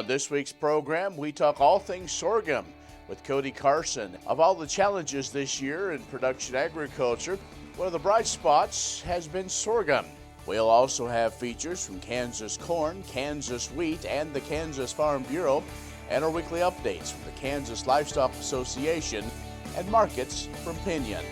On this week's program, we talk all things sorghum with Cody Carson. Of all the challenges this year in production agriculture, one of the bright spots has been sorghum. We'll also have features from Kansas corn, Kansas wheat, and the Kansas Farm Bureau, and our weekly updates from the Kansas Livestock Association and markets from Pinion.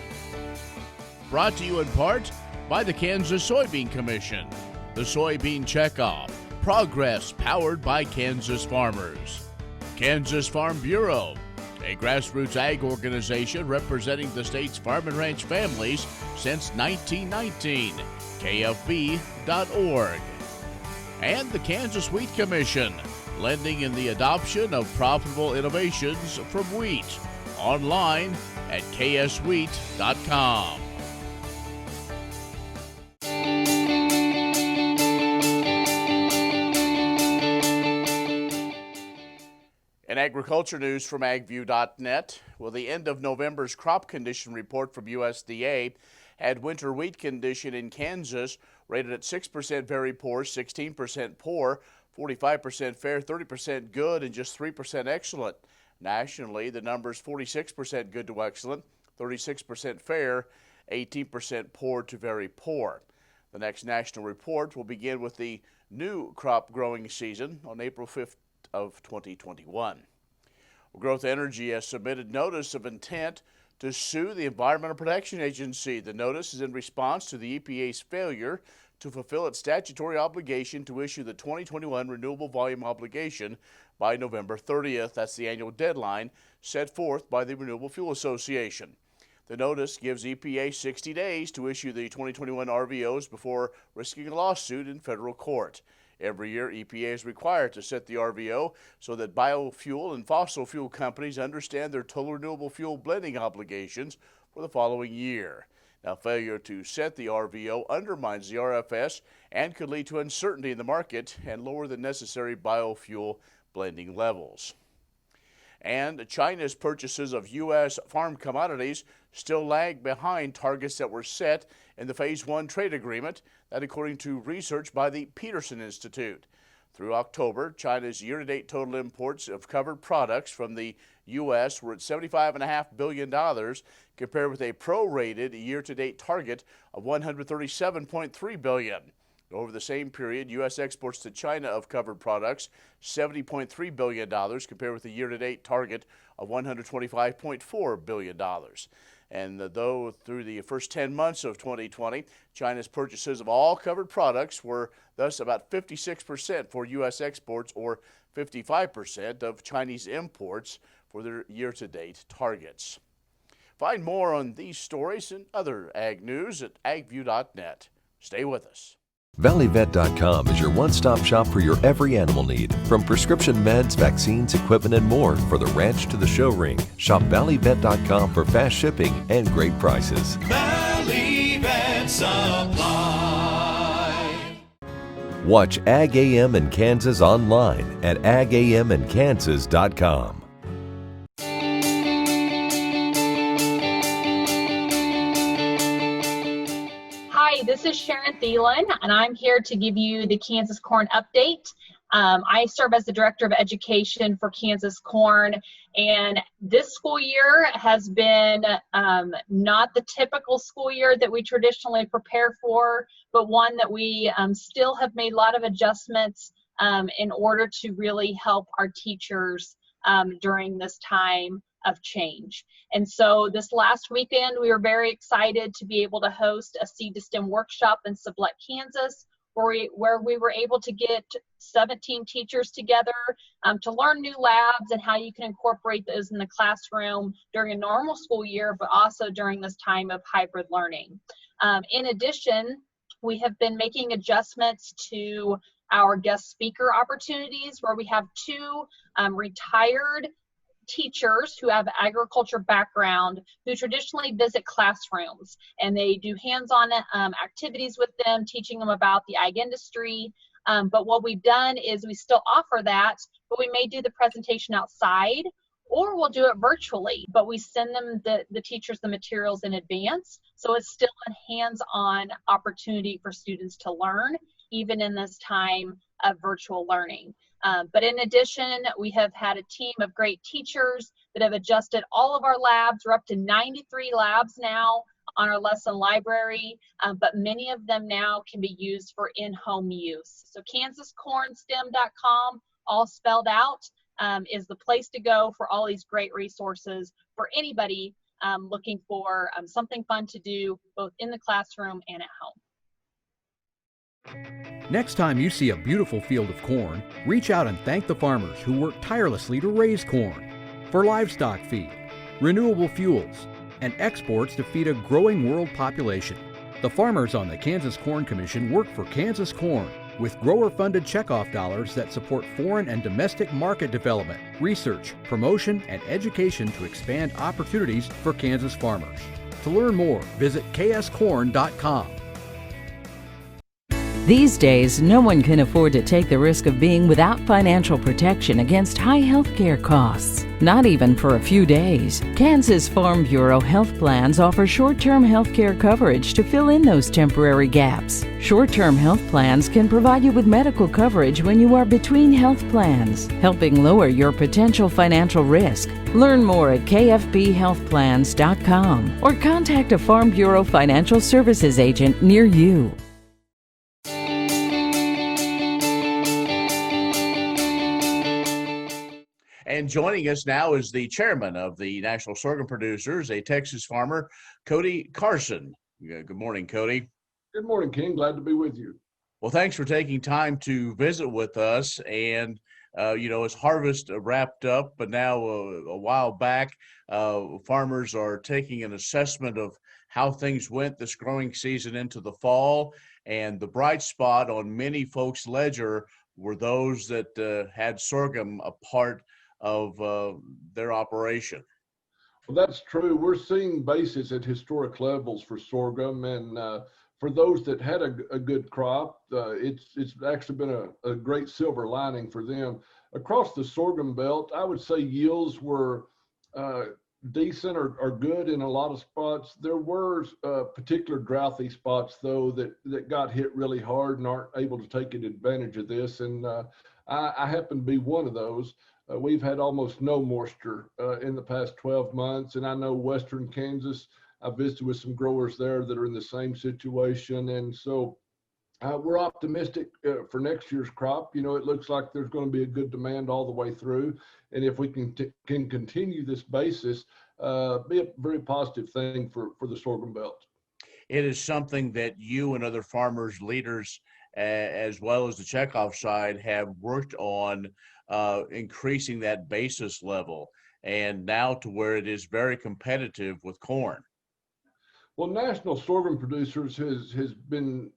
Brought to you in part by the Kansas Soybean Commission, the Soybean Checkoff, progress powered by Kansas farmers. Kansas Farm Bureau, a grassroots ag organization representing the state's farm and ranch families since 1919, kfb.org. And the Kansas Wheat Commission, lending in the adoption of profitable innovations from wheat, online at kswheat.com. In agriculture news from agview.net, well, the end of November's crop condition report from USDA had winter wheat condition in Kansas rated at 6% very poor, 16% poor, 45% fair, 30% good, and just 3% excellent. Nationally, the numbers 46% good to excellent, 36% fair, 18% poor to very poor. The next national report will begin with the new crop growing season on April 5th of 2021. Growth Energy has submitted notice of intent to sue the Environmental Protection Agency. The notice is in response to the EPA's failure to fulfill its statutory obligation to issue the 2021 Renewable Volume Obligation by November 30th. That's the annual deadline set forth by the Renewable Fuel Association. The notice gives EPA 60 days to issue the 2021 RVOs before risking a lawsuit in federal court. Every year, EPA is required to set the RVO so that biofuel and fossil fuel companies understand their total renewable fuel blending obligations for the following year. Now, failure to set the RVO undermines the RFS and could lead to uncertainty in the market and lower the necessary biofuel blending levels. And China's purchases of U.S. farm commodities still lag behind targets that were set in the Phase 1 trade agreement, that according to research by the Peterson Institute. Through October, China's year-to-date total imports of covered products from the U.S. were at $75.5 billion, compared with a prorated year-to-date target of $137.3 billion. Over the same period, U.S. exports to China of covered products, $70.3 billion, compared with a year-to-date target of $125.4 billion. And though through the first 10 months of 2020, China's purchases of all covered products were thus about 56% for U.S. exports, or 55% of Chinese imports for their year-to-date targets. Find more on these stories and other ag news at agview.net. Stay with us. ValleyVet.com is your one-stop shop for your every animal need, from prescription meds, vaccines, equipment, and more for the ranch to the show ring. Shop ValleyVet.com for fast shipping and great prices. Valley Vet Supply. Watch Ag AM in Kansas online at agamandkansas.com. Hi, this is Sharon Thielen, and I'm here to give you the Kansas Corn Update. I serve as the Director of Education for Kansas Corn, and this school year has been not the typical school year that we traditionally prepare for, but one that we still have made a lot of adjustments in order to really help our teachers during this time of change. And so this last weekend, we were very excited to be able to host a Seed to STEM workshop in Sublette, Kansas, where we were able to get 17 teachers together to learn new labs and how you can incorporate those in the classroom during a normal school year, but also during this time of hybrid learning. In addition, we have been making adjustments to our guest speaker opportunities, where we have two retired teachers who have agriculture background who traditionally visit classrooms, and they do hands-on activities with them, teaching them about the ag industry. But what we've done is we still offer that, but we may do the presentation outside, or we'll do it virtually, but we send them the teachers the materials in advance, so it's still a hands-on opportunity for students to learn, even in this time of virtual learning. But in addition, we have had a team of great teachers that have adjusted all of our labs. We're up to 93 labs now on our lesson library, but many of them now can be used for in-home use. So kansascornstem.com, all spelled out, is the place to go for all these great resources for anybody looking for something fun to do both in the classroom and at home. Next time you see a beautiful field of corn, reach out and thank the farmers who work tirelessly to raise corn for livestock feed, renewable fuels, and exports to feed a growing world population. The farmers on the Kansas Corn Commission work for Kansas Corn with grower-funded checkoff dollars that support foreign and domestic market development, research, promotion, and education to expand opportunities for Kansas farmers. To learn more, visit kscorn.com. These days, no one can afford to take the risk of being without financial protection against high health care costs, not even for a few days. Kansas Farm Bureau health plans offer short-term health care coverage to fill in those temporary gaps. Short-term health plans can provide you with medical coverage when you are between health plans, helping lower your potential financial risk. Learn more at kfbhealthplans.com or contact a Farm Bureau financial services agent near you. And joining us now is the chairman of the National Sorghum Producers, a Texas farmer, Cody Carson. Good morning, Cody. Good morning, King. Glad to be with you. Well, thanks for taking time to visit with us. And, as harvest wrapped up, but now a while back, farmers are taking an assessment of how things went this growing season into the fall. And the bright spot on many folks' ledger were those that had sorghum a part of their operation. Well, that's true. We're seeing basis at historic levels for sorghum, and for those that had a good crop, it's actually been a great silver lining for them. Across the sorghum belt, I would say yields were decent or good in a lot of spots. There were particular drouthy spots, though, that got hit really hard and aren't able to take advantage of this, and I happen to be one of those. We've had almost no moisture in the past 12 months, and I know Western Kansas, I visited with some growers there that are in the same situation, and so we're optimistic for next year's crop. It looks like there's going to be a good demand all the way through, and if we can continue this basis, be a very positive thing for the sorghum belt. It is something that you and other farmers, leaders, as well as the checkoff side, have worked on increasing that basis level, and now to where it is very competitive with corn. Well, National Sorghum Producers has been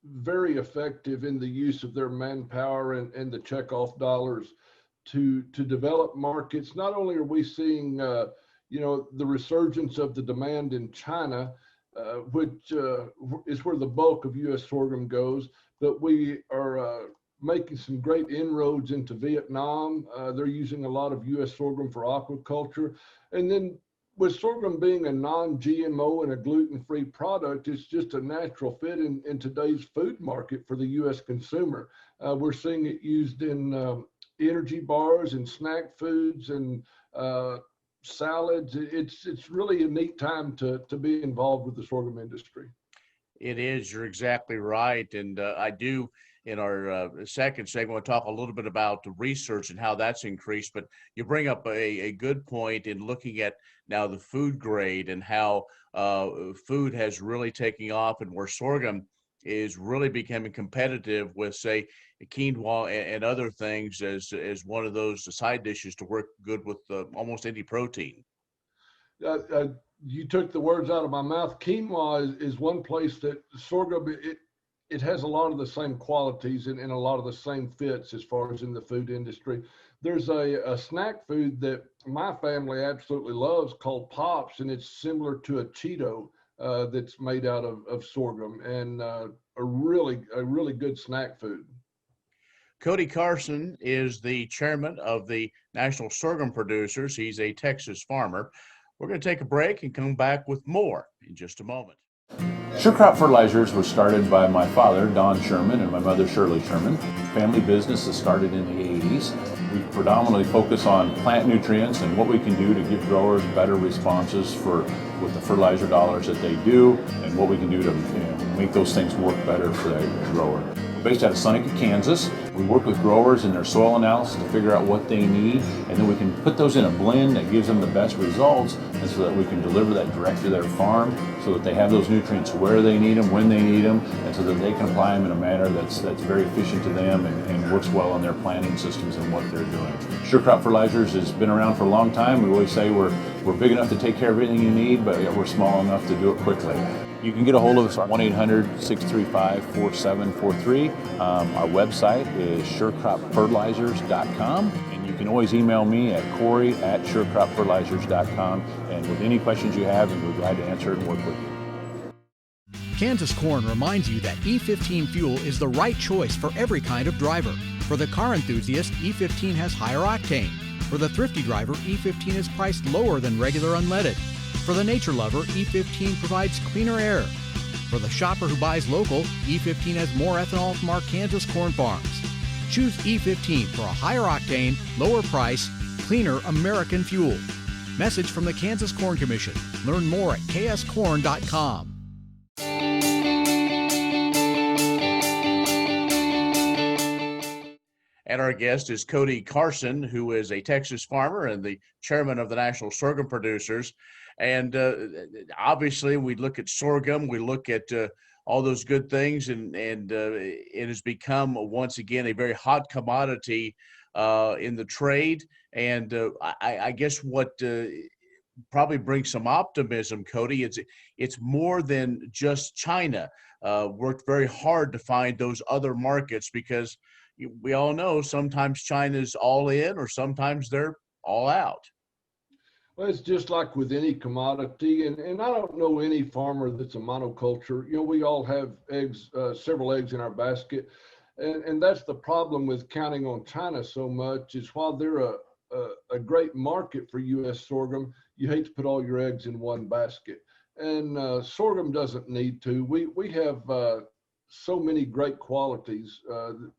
very effective in the use of their manpower and the checkoff dollars to develop markets. Not only are we seeing the resurgence of the demand in China, which is where the bulk of U.S. sorghum goes, but we are making some great inroads into Vietnam. They're using a lot of U.S. sorghum for aquaculture. And then with sorghum being a non-GMO and a gluten-free product, it's just a natural fit in today's food market for the U.S. consumer. We're seeing it used in energy bars and snack foods and salads. It's really a neat time to be involved with the sorghum industry. It is. You're exactly right. And I do, in our second segment, want to talk a little bit about the research and how that's increased. But you bring up a good point in looking at now the food grade and how food has really taken off, and where sorghum is really becoming competitive with, say, quinoa and other things as one of those side dishes to work good with almost any protein. You took the words out of my mouth. Quinoa is one place that sorghum, it has a lot of the same qualities and a lot of the same fits as far as in the food industry. There's a snack food that my family absolutely loves called Pops, and it's similar to a Cheeto that's made out of sorghum, and a really good snack food. Cody Carson is the chairman of the National Sorghum Producers. He's a Texas farmer. We're going to take a break and come back with more in just a moment. Sure Crop Fertilizers was started by my father, Don Sherman, and my mother, Shirley Sherman. Family business that started in the 80s. We predominantly focus on plant nutrients and what we can do to give growers better responses with the fertilizer dollars that they do, and what we can do to make those things work better for the grower. We're based out of Seneca, Kansas. We work with growers in their soil analysis to figure out what they need, and then we can put those in a blend that gives them the best results, and so that we can deliver that direct to their farm so that they have those nutrients where they need them, when they need them, and so that they can apply them in a manner that's very efficient to them and works well in their planting systems and what they're doing. Sure Crop Fertilizers has been around for a long time. We always say we're big enough to take care of everything you need, but we're small enough to do it quickly. You can get a hold of us at 1-800-635-4743. Our website is surecropfertilizers.com, and you can always email me at Corey@surecropfertilizers.com, and with any questions you have, we're glad to answer it and work with you. Kansas Corn reminds you that E15 fuel is the right choice for every kind of driver. For the car enthusiast, E15 has higher octane. For the thrifty driver, E15 is priced lower than regular unleaded. For the nature lover, E15 provides cleaner air. For the shopper who buys local, E15 has more ethanol from our Kansas corn farms. Choose E15 for a higher octane, lower price, cleaner American fuel. Message from the Kansas Corn Commission. Learn more at kscorn.com. And our guest is Cody Carson, who is a Texas farmer and the chairman of the National Sorghum Producers. And obviously, we look at sorghum, we look at all those good things, and it has become once again a very hot commodity in the trade. And I guess what probably brings some optimism, Cody, it's more than just China. Worked very hard to find those other markets, because we all know sometimes China's all in or sometimes they're all out. Well, it's just like with any commodity, and I don't know any farmer that's a monoculture. You know, we all have eggs, several eggs in our basket, and that's the problem with counting on China so much. Is while they're a great market for U.S. sorghum, you hate to put all your eggs in one basket, and sorghum doesn't need to. We have so many great qualities that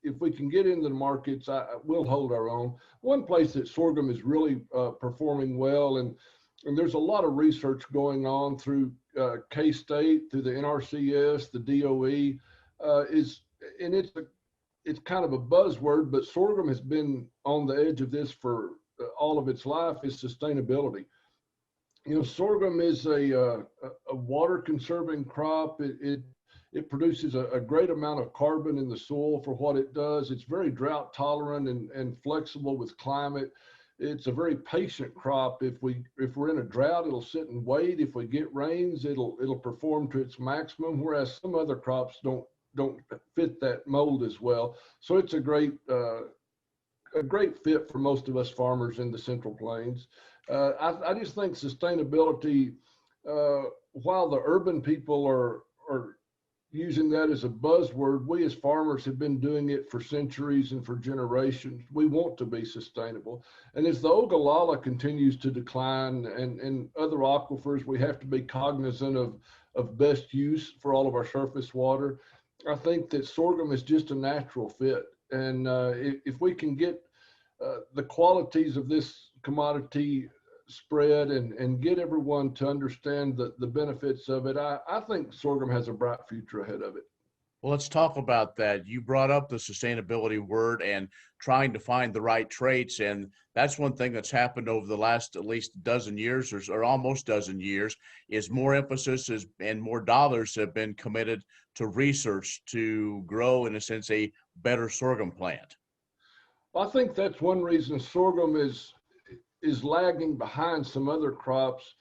if we can get into the markets, we'll hold our own. One place that sorghum is really performing well, and there's a lot of research going on through K-State, through the NRCS, the DOE, it's kind of a buzzword, but sorghum has been on the edge of this for all of its life, is sustainability. You know, sorghum is a water conserving crop. It produces a great amount of carbon in the soil for what it does. It's very drought tolerant and flexible with climate. It's a very patient crop. If we're in a drought, it'll sit and wait. If we get rains, it'll perform to its maximum, whereas some other crops don't fit that mold as well. So it's a great fit for most of us farmers in the Central Plains. I just think sustainability, while the urban people are using that as a buzzword, we as farmers have been doing it for centuries and for generations. We want to be sustainable. And as the Ogallala continues to decline and other aquifers, we have to be cognizant of best use for all of our surface water. I think that sorghum is just a natural fit. And if we can get the qualities of this commodity spread and get everyone to understand the benefits of it, I think sorghum has a bright future ahead of it. Well, let's talk about that. You brought up the sustainability word and trying to find the right traits, and that's one thing that's happened over the last at least dozen years or almost dozen years, is more emphasis and more dollars have been committed to research to grow, in a sense, a better sorghum plant. Well, I think that's one reason sorghum is lagging behind some other crops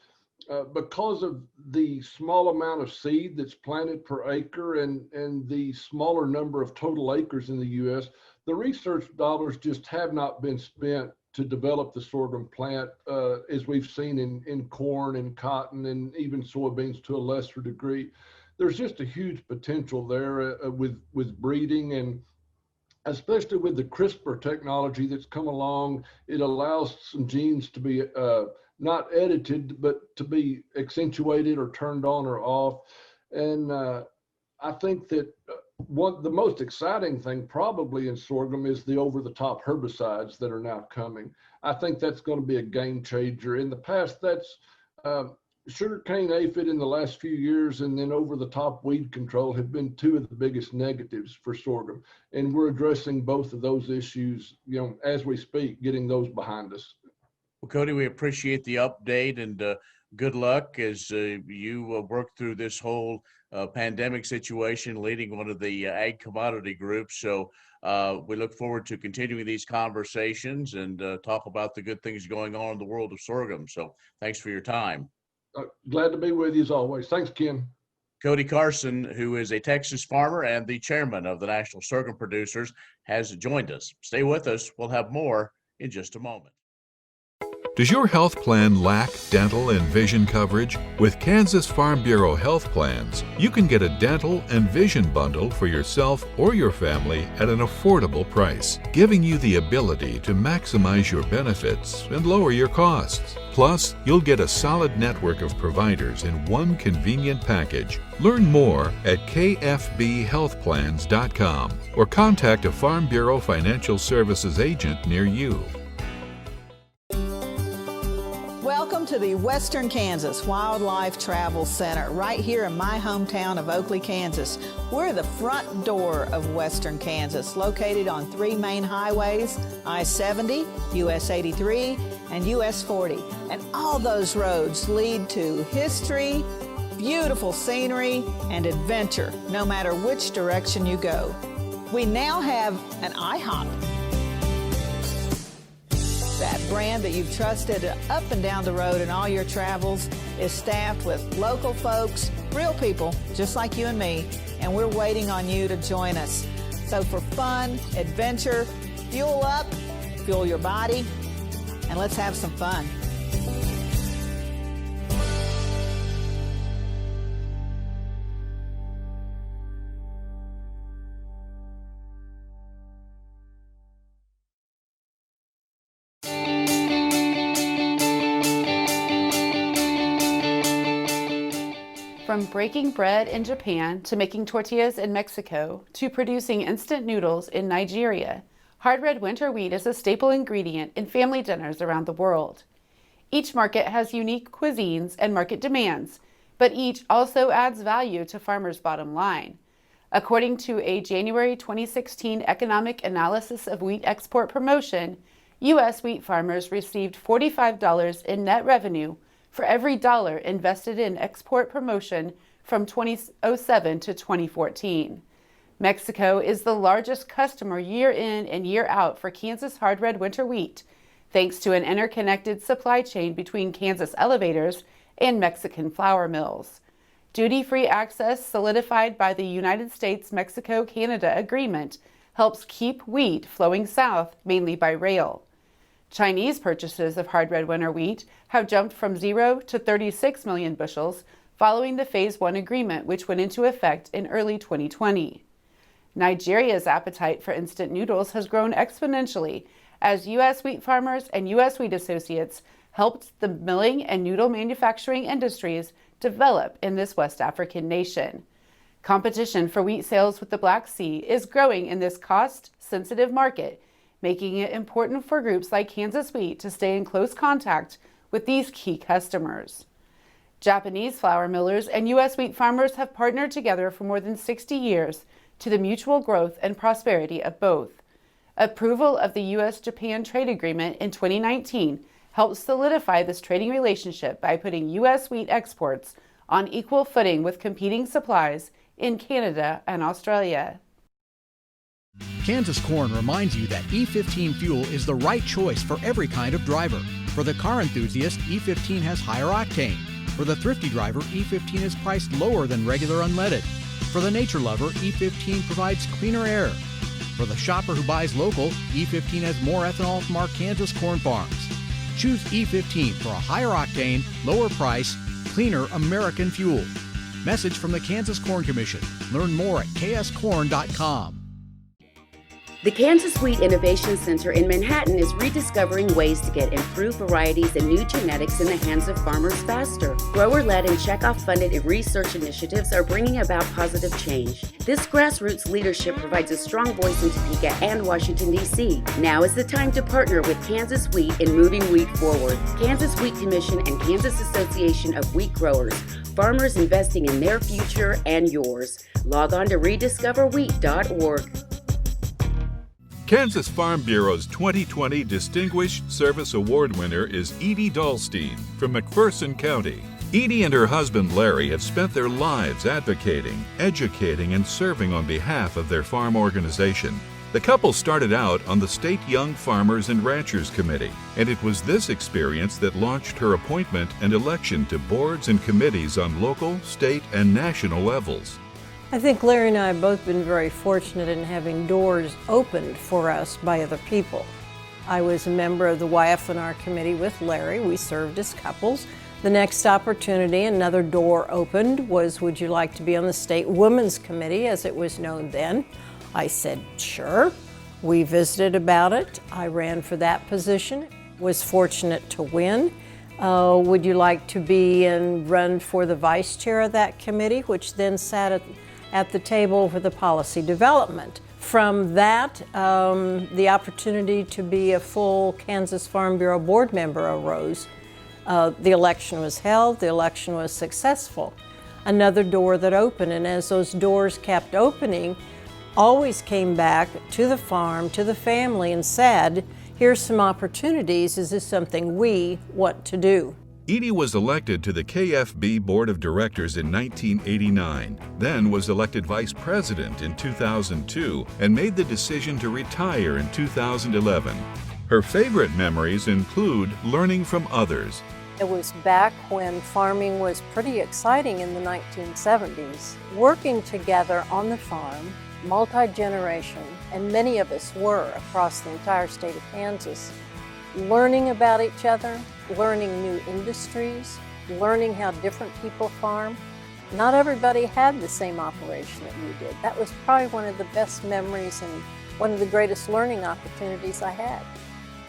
because of the small amount of seed that's planted per acre and the smaller number of total acres in the U.S. The research dollars just have not been spent to develop the sorghum plant as we've seen in corn and cotton and even soybeans to a lesser degree. There's just a huge potential there with breeding, and especially with the CRISPR technology that's come along. It allows some genes to be not edited, but to be accentuated or turned on or off. And I think that the most exciting thing probably in sorghum is the over-the-top herbicides that are now coming. I think that's going to be a game changer. In the past, that's sugarcane aphid in the last few years, and then over-the-top weed control have been two of the biggest negatives for sorghum. And we're addressing both of those issues, as we speak, getting those behind us. Well, Cody, we appreciate the update, and good luck as you work through this whole pandemic situation, leading one of the ag commodity groups. So we look forward to continuing these conversations and talk about the good things going on in the world of sorghum. So thanks for your time. Glad to be with you as always. Thanks, Ken. Cody Carson, who is a Texas farmer and the chairman of the National Sorghum Producers, has joined us. Stay with us. We'll have more in just a moment. Does your health plan lack dental and vision coverage? With Kansas Farm Bureau Health Plans, you can get a dental and vision bundle for yourself or your family at an affordable price, giving you the ability to maximize your benefits and lower your costs. Plus, you'll get a solid network of providers in one convenient package. Learn more at kfbhealthplans.com or contact a Farm Bureau Financial Services agent near you. Welcome to the Western Kansas Wildlife Travel Center, right here in my hometown of Oakley, Kansas. We're the front door of Western Kansas, located on 3 main highways, I-70, US 83, and US 40. And all those roads lead to history, beautiful scenery, and adventure, no matter which direction you go. We now have an IHOP. That brand that you've trusted up and down the road in all your travels is staffed with local folks, real people, just like you and me, and we're waiting on you to join us. So for fun, adventure, fuel up, fuel your body, and let's have some fun. From breaking bread in Japan to making tortillas in Mexico to producing instant noodles in Nigeria, hard red winter wheat is a staple ingredient in family dinners around the world. Each market has unique cuisines and market demands, but each also adds value to farmers' bottom line. According to a January 2016 economic analysis of wheat export promotion, U.S. wheat farmers received $45 in net revenue for every dollar invested in export promotion from 2007 to 2014. Mexico is the largest customer year in and year out for Kansas hard red winter wheat, thanks to an interconnected supply chain between Kansas elevators and Mexican flour mills. Duty-free access solidified by the United States-Mexico-Canada Agreement helps keep wheat flowing south, mainly by rail. Chinese purchases of hard red winter wheat have jumped from 0 to 36 million bushels following the Phase 1 agreement, which went into effect in early 2020. Nigeria's appetite for instant noodles has grown exponentially as U.S. wheat farmers and U.S. wheat associates helped the milling and noodle manufacturing industries develop in this West African nation. Competition for wheat sales with the Black Sea is growing in this cost-sensitive market, making it important for groups like Kansas Wheat to stay in close contact with these key customers. Japanese flour millers and U.S. wheat farmers have partnered together for more than 60 years to the mutual growth and prosperity of both. Approval of the U.S.-Japan trade agreement in 2019 helped solidify this trading relationship by putting U.S. wheat exports on equal footing with competing supplies in Canada and Australia. Kansas Corn reminds you that E15 fuel is the right choice for every kind of driver. For the car enthusiast, E15 has higher octane. For the thrifty driver, E15 is priced lower than regular unleaded. For the nature lover, E15 provides cleaner air. For the shopper who buys local, E15 has more ethanol from our Kansas corn farms. Choose E15 for a higher octane, lower price, cleaner American fuel. Message from the Kansas Corn Commission. Learn more at kscorn.com. The Kansas Wheat Innovation Center in Manhattan is rediscovering ways to get improved varieties and new genetics in the hands of farmers faster. Grower-led and checkoff-funded research initiatives are bringing about positive change. This grassroots leadership provides a strong voice in Topeka and Washington, D.C. Now is the time to partner with Kansas Wheat in moving wheat forward. Kansas Wheat Commission and Kansas Association of Wheat Growers. Farmers investing in their future and yours. Log on to rediscoverwheat.org. Kansas Farm Bureau's 2020 Distinguished Service Award winner is Edie Dahlstein from McPherson County. Edie and her husband Larry have spent their lives advocating, educating, and serving on behalf of their farm organization. The couple started out on the State Young Farmers and Ranchers Committee, and it was this experience that launched her appointment and election to boards and committees on local, state, and national levels. I think Larry and I have both been very fortunate in having doors opened for us by other people. I was a member of the YF&R committee with Larry. We served as couples. The next opportunity, another door opened, was would you like to be on the State Women's Committee, as it was known then? I said, sure. We visited about it. I ran for that position, was fortunate to win. Would you like to be and run for the vice chair of that committee, which then sat at the table for the policy development. From that, the opportunity to be a full Kansas Farm Bureau board member arose. The election was held, the election was successful. Another door that opened, and as those doors kept opening, always came back to the farm, to the family, and said, here's some opportunities, is this something we want to do? Edie was elected to the KFB Board of Directors in 1989, then was elected Vice President in 2002, and made the decision to retire in 2011. Her favorite memories include learning from others. It was back when farming was pretty exciting in the 1970s. Working together on the farm, multi-generation, and many of us were across the entire state of Kansas, learning about each other, learning new industries, learning how different people farm. Not everybody had the same operation that we did. That was probably one of the best memories and one of the greatest learning opportunities I had.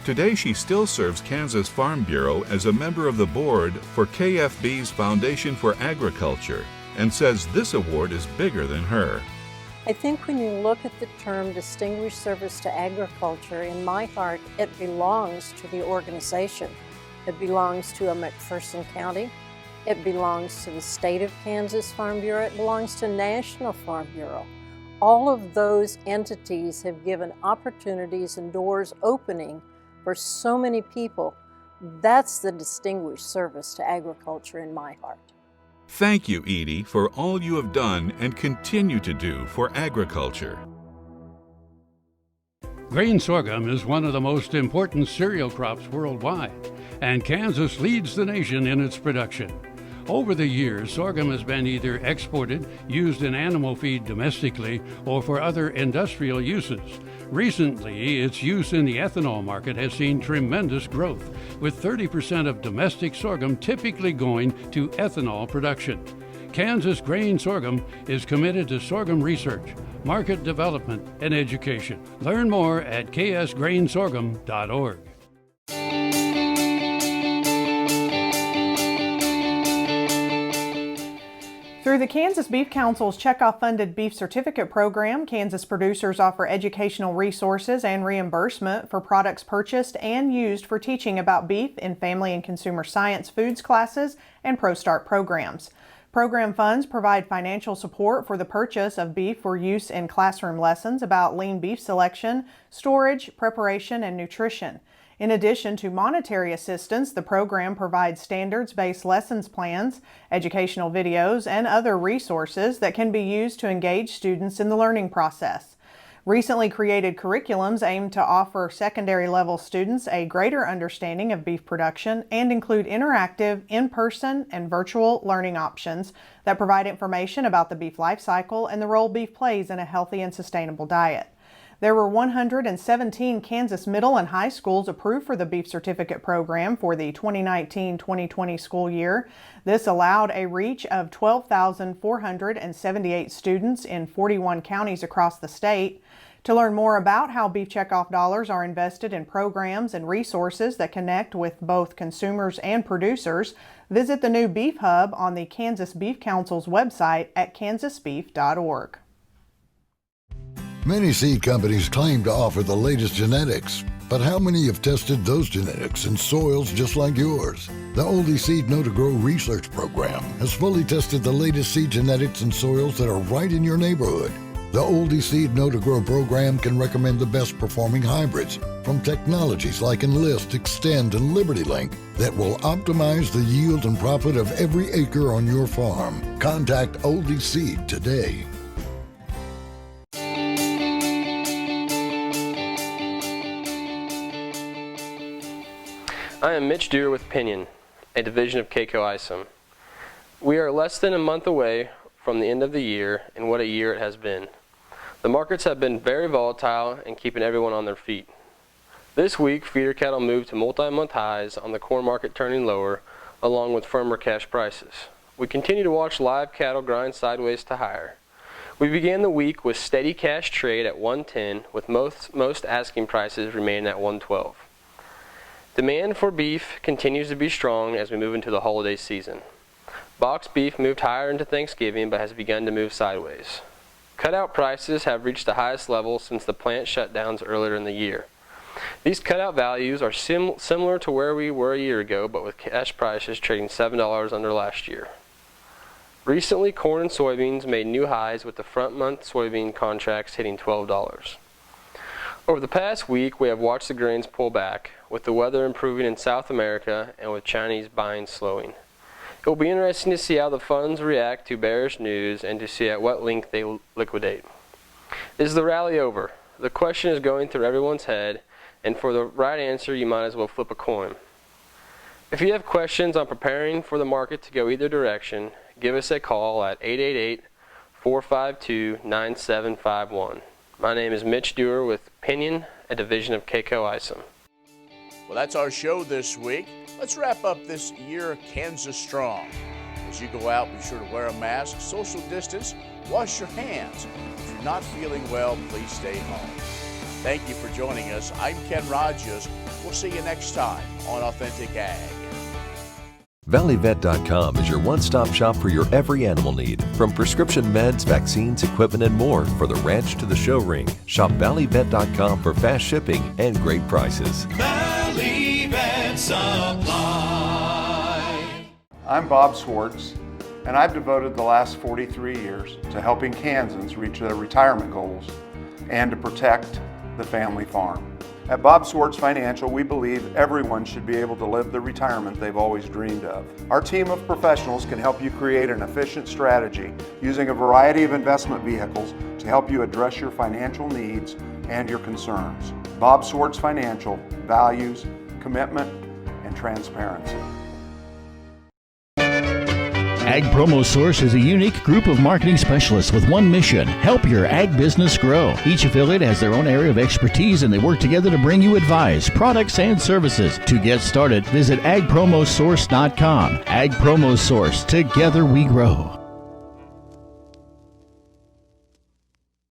Today she still serves Kansas Farm Bureau as a member of the board for KFB's Foundation for Agriculture and says this award is bigger than her. I think when you look at the term Distinguished Service to Agriculture, in my heart, it belongs to the organization. It belongs to a McPherson County. It belongs to the state of Kansas Farm Bureau. It belongs to National Farm Bureau. All of those entities have given opportunities and doors opening for so many people. That's the Distinguished Service to Agriculture in my heart. Thank you, Edie, for all you have done and continue to do for agriculture. Grain sorghum is one of the most important cereal crops worldwide, and Kansas leads the nation in its production. Over the years, sorghum has been either exported, used in animal feed domestically, or for other industrial uses. Recently, its use in the ethanol market has seen tremendous growth, with 30% of domestic sorghum typically going to ethanol production. Kansas Grain Sorghum is committed to sorghum research, market development, and education. Learn more at ksgrainsorghum.org. Through the Kansas Beef Council's checkoff-funded beef certificate program, Kansas producers offer educational resources and reimbursement for products purchased and used for teaching about beef in family and consumer science foods classes and ProStart programs. Program funds provide financial support for the purchase of beef for use in classroom lessons about lean beef selection, storage, preparation, and nutrition. In addition to monetary assistance, the program provides standards-based lessons plans, educational videos, and other resources that can be used to engage students in the learning process. Recently created curriculums aim to offer secondary level students a greater understanding of beef production and include interactive, in-person, and virtual learning options that provide information about the beef life cycle and the role beef plays in a healthy and sustainable diet. There were 117 Kansas middle and high schools approved for the beef certificate program for the 2019-2020 school year. This allowed a reach of 12,478 students in 41 counties across the state. To learn more about how beef checkoff dollars are invested in programs and resources that connect with both consumers and producers, visit the new Beef Hub on the Kansas Beef Council's website at kansasbeef.org. Many seed companies claim to offer the latest genetics, but how many have tested those genetics in soils just like yours? The Oldie Seed Know to Grow research program has fully tested the latest seed genetics in soils that are right in your neighborhood. The Oldie Seed Know to Grow program can recommend the best performing hybrids from technologies like Enlist, Extend, and Liberty Link that will optimize the yield and profit of every acre on your farm. Contact Oldie Seed today. I am Mitch Deere with Pinion, a division of Keiko Isom. We are less than a month away from the end of the year, and what a year it has been. The markets have been very volatile and keeping everyone on their feet. This week, feeder cattle moved to multi-month highs on the corn market turning lower, along with firmer cash prices. We continue to watch live cattle grind sideways to higher. We began the week with steady cash trade at 110, with most asking prices remaining at 112. Demand for beef continues to be strong as we move into the holiday season. Box beef moved higher into Thanksgiving but has begun to move sideways. Cutout prices have reached the highest level since the plant shutdowns earlier in the year. These cutout values are similar to where we were a year ago, but with cash prices trading $7 under last year. Recently, corn and soybeans made new highs with the front month soybean contracts hitting $12. Over the past week, we have watched the grains pull back, with the weather improving in South America and with Chinese buying slowing. It will be interesting to see how the funds react to bearish news and to see at what length they liquidate. Is the rally over? The question is going through everyone's head, and for the right answer, you might as well flip a coin. If you have questions on preparing for the market to go either direction, give us a call at 888-452-9751. My name is Mitch Deere with Pinion, a division of Keiko Isom. Well, that's our show this week. Let's wrap up this year Kansas strong. As you go out, be sure to wear a mask, social distance, wash your hands. If you're not feeling well, please stay home. Thank you for joining us. I'm Ken Rogers. We'll see you next time on Authentic Ag. ValleyVet.com is your one-stop shop for your every animal need, from prescription meds, vaccines, equipment, and more for the ranch to the show ring. Shop ValleyVet.com for fast shipping and great prices. Valley Vet Supply. I'm Bob Swartz, and I've devoted the last 43 years to helping Kansans reach their retirement goals and to protect the family farm. At Bob Swartz Financial, we believe everyone should be able to live the retirement they've always dreamed of. Our team of professionals can help you create an efficient strategy using a variety of investment vehicles to help you address your financial needs and your concerns. Bob Swartz Financial values commitment and transparency. Ag Promo Source is a unique group of marketing specialists with one mission: help your ag business grow. Each affiliate has their own area of expertise, and they work together to bring you advice, products, and services. To get started, visit agpromosource.com. Ag Promo Source. Together we grow.